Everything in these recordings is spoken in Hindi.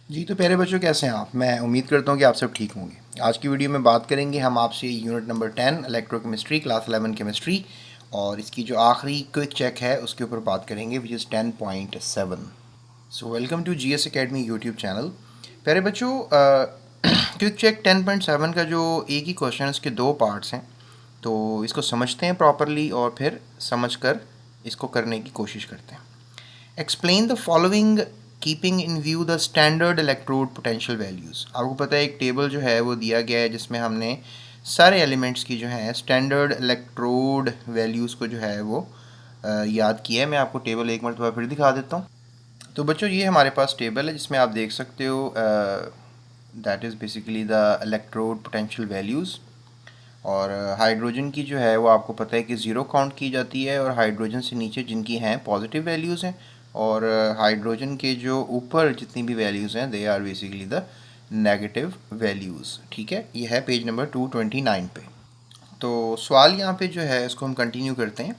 जी तो प्यारे बच्चों, कैसे हैं आप? मैं उम्मीद करता हूँ कि आप सब ठीक होंगे। आज की वीडियो में बात करेंगे हम आपसे unit number 10 electrochemistry class 11 chemistry, और इसकी जो आखिरी क्विक चेक है उसके ऊपर बात करेंगे, which is 10.7। So welcome to GS academy YouTube channel. प्यारे बच्चों, क्विक चेक 10.7 का जो एक ही क्वेश्चन है उसके दो पार्ट्स हैं, तो इसको समझते हैं प्रॉपरली और फिर समझकर इसको करने की कोशिश करते हैं। Explain the following keeping in view the standard electrode potential values. आपको पता है एक टेबल जो है वो दिया गया है जिसमें हमने सारे एलिमेंट्स की जो है स्टैंडर्ड इलेक्ट्रोड वैल्यूज़ को जो है वो याद किया है। मैं आपको टेबल एक मरतबा फिर दिखा देता हूँ। तो बच्चों, ये हमारे पास टेबल है जिसमें आप देख सकते हो that is basically the electrode potential values. और हाइड्रोजन की जो है वो आपको पता है कि ज़ीरो काउंट की जाती है, और हाइड्रोजन से नीचे जिनकी हैं पॉजिटिव वैल्यूज़ हैं, और हाइड्रोजन के जो ऊपर जितनी भी वैल्यूज़ हैं they are basically the negative values. ठीक है, ये है पेज नंबर 229 पे। तो सवाल यहाँ पे जो है इसको हम कंटिन्यू करते हैं।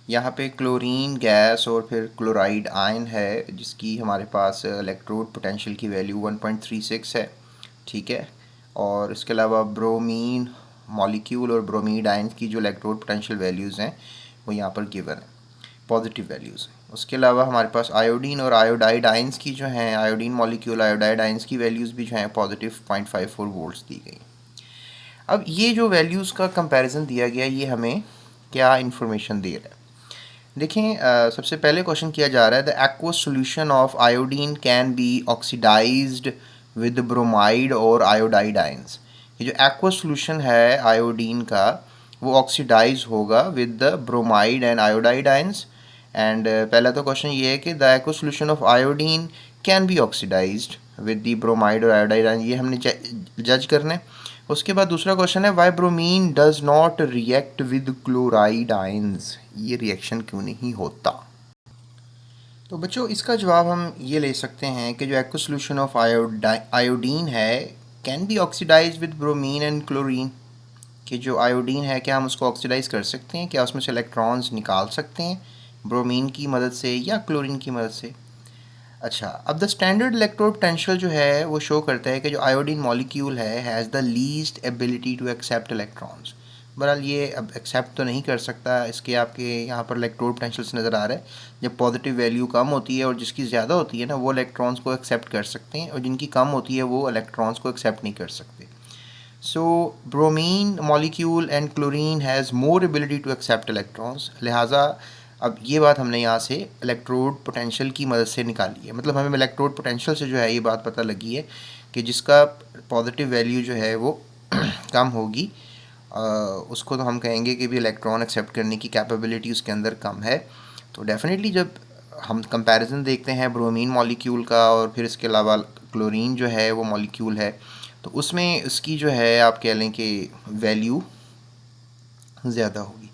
यहाँ पे क्लोरीन गैस और फिर क्लोराइड आयन है जिसकी हमारे पास इलेक्ट्रोड पोटेंशियल की वैल्यू 1.36 है। ठीक है, और इसके अलावा ब्रोमीन मॉलिक्यूल और ब्रोमीड आयन की जो इलेक्ट्रोड पोटेंशियल वैल्यूज़ हैं वो यहाँ पर गिवन है, पॉजिटिव वैल्यूज़ हैं। उसके अलावा हमारे पास आयोडीन और आयोडाइड आयंस की जो हैं, आयोडीन मॉलिक्यूल आयोडाइड आयंस की वैल्यूज़ भी जो हैं पॉजिटिव 0.54 वोल्ट्स दी गई। अब ये जो वैल्यूज़ का कंपैरिजन दिया गया, ये हमें क्या इन्फॉर्मेशन दे रहा है? देखें, सबसे पहले क्वेश्चन किया जा रहा है the aqueous solution of iodine can be oxidised with bromide और आयोडाइड आयंस। ये जो एक्वस सोल्यूशन है आयोडीन का वो ऑक्सीडाइज होगा with the bromide and iodide ions. And पहला तो क्वेश्चन ये है कि the aqueous solution of iodine can be oxidised with the bromide और आयोडाइड आयंस, ये हमने जज करना है। उसके बाद दूसरा क्वेश्चन है why bromine does not react with chloride ions, ये रिएक्शन क्यों नहीं होता? तो बच्चों, इसका जवाब हम ये ले सकते हैं कि जो एक्वस सॉल्यूशन ऑफ आयोडीन है can be oxidise with bromine and chlorine, कि जो आयोडीन है क्या हम उसको ऑक्सीडाइज कर सकते हैं, क्या उसमें से इलेक्ट्रॉन्स निकाल सकते हैं ब्रोमीन की मदद से या क्लोरीन की मदद से। अच्छा, अब द स्टैंडर्ड इलेक्ट्रोड पोटेंशियल जो है वो शो करता है कि जो आयोडीन मॉलिक्यूल है has the least ability to accept electrons. बहरहाल ये अब एक्सेप्ट तो नहीं कर सकता, इसके आपके यहाँ पर इलेक्ट्रोड पोटेंशियल से नज़र आ रहा है जब पॉजिटिव वैल्यू कम होती है और जिसकी ज़्यादा होती है ना वो इलेक्ट्रॉन्स को एक्सेप्ट कर सकते हैं, और जिनकी कम होती है वो इलेक्ट्रॉन्स को एक्सेप्ट नहीं कर सकते। So bromine molecule and chlorine has more ability to accept electrons, लिहाजा अब ये बात हमने यहाँ से इलेक्ट्रोड पोटेंशियल की मदद से निकाली है। मतलब हमें इलेक्ट्रोड पोटेंशियल से जो है ये बात पता लगी है कि जिसका पॉजिटिव वैल्यू जो है वो कम होगी, उसको तो हम कहेंगे कि भी इलेक्ट्रॉन एक्सेप्ट करने की कैपेबिलिटी उसके अंदर कम है। तो डेफिनेटली जब हम कंपैरिजन देखते हैं ब्रोमीन मॉलिक्यूल का और फिर इसके अलावा क्लोरीन जो है वो मॉलिक्यूल है, तो उसमें इसकी जो है आप कह लें कि वैल्यू ज़्यादा होगी।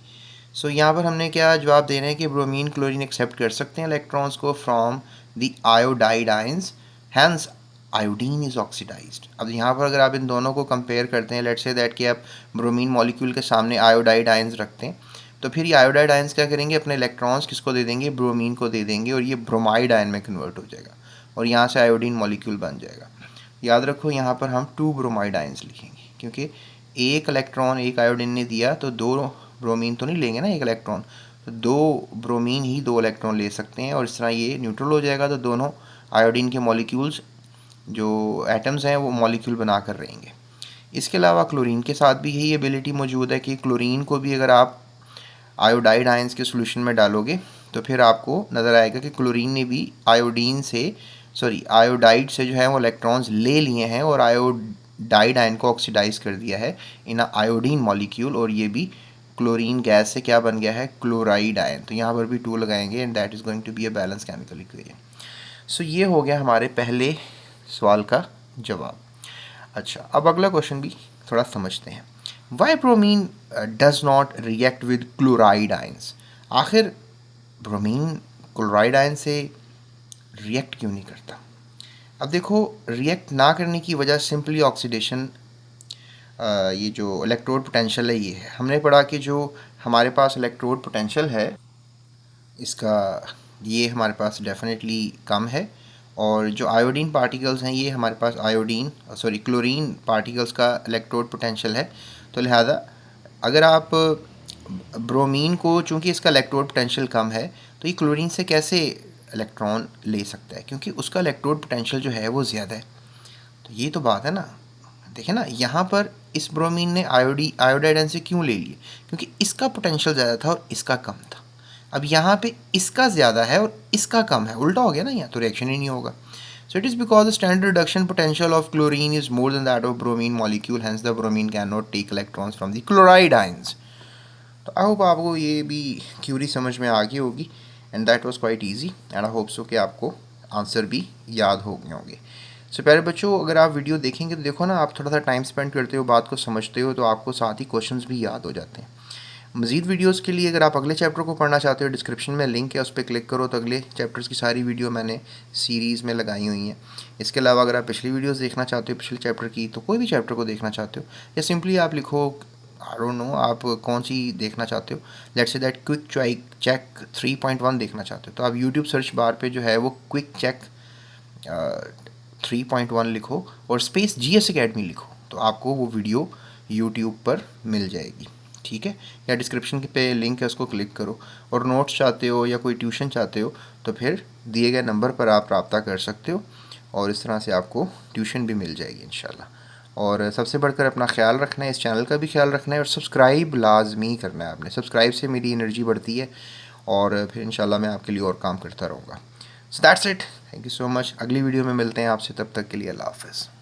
सो यहाँ पर हमने क्या जवाब दे रहे हैं कि ब्रोमीन क्लोरीन एक्सेप्ट कर सकते हैं इलेक्ट्रॉन्स को from the iodide ions, hence iodine is oxidised. अब यहाँ पर अगर आप इन दोनों को कंपेयर करते हैं, लेट्स से दैट कि आप ब्रोमीन मॉलिक्यूल के सामने आयोडाइड आयंस रखते हैं, तो फिर ये आयोडाइड आयंस क्या करेंगे, अपने इलेक्ट्रॉन्स किसको दे देंगे, ब्रोमीन को दे देंगे, और ये ब्रोमाइड आयन में कन्वर्ट हो जाएगा और यहाँ से आयोडीन मॉलिक्यूल बन जाएगा। याद रखो यहाँ पर हम 2 ब्रोमाइड आयंस लिखेंगे क्योंकि एक इलेक्ट्रॉन एक आयोडीन ने दिया तो दो ब्रोमीन तो नहीं लेंगे ना एक इलेक्ट्रॉन, तो दो ब्रोमीन ही दो इलेक्ट्रॉन ले सकते हैं, और इस तरह ये न्यूट्रल हो जाएगा, तो दोनों आयोडीन के मॉलिक्यूल्स जो एटम्स हैं वो मॉलिक्यूल बना कर रहेंगे। इसके अलावा क्लोरीन के साथ भी यही एबिलिटी मौजूद है कि क्लोरीन को भी अगर आप आयोडाइड आयंस के सोल्यूशन में डालोगे तो फिर आपको नज़र आएगा कि क्लोरीन ने भी आयोडाइड से जो है वो इलेक्ट्रॉन्स ले लिए हैं और आयोडाइड आयन को ऑक्सीडाइज कर दिया है इन आयोडीन मॉलिक्यूल, और ये भी क्लोरीन गैस से क्या बन गया है, क्लोराइड आयन। तो यहाँ पर भी 2 लगाएंगे and that is going to be a balance chemical equation. So ये हो गया हमारे पहले सवाल का जवाब। अच्छा, अब अगला क्वेश्चन भी थोड़ा समझते हैं। Why bromine does not react with chloride ions, आखिर ब्रोमीन क्लोराइड आयन से रिएक्ट क्यों नहीं करता? अब देखो, रिएक्ट ना करने की वजह सिंपली ऑक्सीडेशन, ये जो इलेक्ट्रोड पोटेंशियल है ये है। हमने पढ़ा कि जो हमारे पास इलेक्ट्रोड पोटेंशियल है इसका ये हमारे पास डेफिनेटली कम है, और जो आयोडीन पार्टिकल्स हैं ये हमारे पास क्लोरीन पार्टिकल्स का इलेक्ट्रोड पोटेंशियल है। तो लिहाजा अगर आप ब्रोमीन को, चूँकि इसका इलेक्ट्रोड पोटेंशियल कम है, तो ये क्लोरीन से कैसे इलेक्ट्रॉन ले सकता है, क्योंकि उसका इलेक्ट्रोड पोटेंशियल जो है वो ज़्यादा है। तो ये तो बात है ना। देखें ना, यहाँ पर इस ब्रोमीन ने आयोडाइड से क्यों ले लिए, क्योंकि इसका पोटेंशियल ज़्यादा था और इसका कम था। अब यहाँ पे इसका ज़्यादा है और इसका कम है, उल्टा हो गया ना, यहाँ तो रिएक्शन ही नहीं होगा। So it is because the standard reduction potential of chlorine is more than that of bromine molecule, hence the bromine cannot take electrons from the chloride ions. तो आई होप आपको ये भी क्यूरी समझ में आ गई होगी, and that was quite easy, and I hope so कि आपको आंसर भी याद हो गए होंगे। सो प्यारे बच्चों, अगर आप वीडियो देखेंगे तो देखो ना, आप थोड़ा सा टाइम स्पेंड करते हो, बात को समझते हो, तो आपको साथ ही क्वेश्चंस भी याद हो जाते हैं। मज़ीद वीडियोस के लिए अगर आप अगले चैप्टर को पढ़ना चाहते हो, डिस्क्रिप्शन में लिंक है, उस पर क्लिक करो तो अगले चैप्टर्स की सारी वीडियो मैंने सीरीज़ में लगाई हुई हैं। इसके अलावा अगर आप पिछली वीडियोस देखना चाहते हो पिछले चैप्टर की, तो कोई भी चैप्टर को देखना चाहते हो, या सिंपली आप लिखो, आई डोंट नो आप कौन सी देखना चाहते हो, let's say that quick check 3.1 देखना चाहते हो, तो आप यूट्यूब सर्च बार पर जो है वो क्विक चेक 3.1 लिखो और स्पेस GS Academy लिखो, तो आपको वो वीडियो यूट्यूब पर मिल जाएगी। ठीक है, या डिस्क्रिप्शन पे लिंक है, उसको क्लिक करो। और नोट्स चाहते हो या कोई ट्यूशन चाहते हो तो फिर दिए गए नंबर पर आप रब्ता कर सकते हो, और इस तरह से आपको ट्यूशन भी मिल जाएगी इंशाल्लाह। और सबसे बढ़कर अपना ख्याल रखना है, इस चैनल का भी ख्याल रखना है, और सब्सक्राइब लाजमी करना है आपने। सब्सक्राइब से मेरी एनर्जी बढ़ती है, और फिर इंशाल्लाह मैं आपके लिए और काम करता रहूँगा। So that's it, thank you so much. अगली वीडियो में मिलते हैं आपसे, तब तक के लिए अल्लाह हाफ़िज़।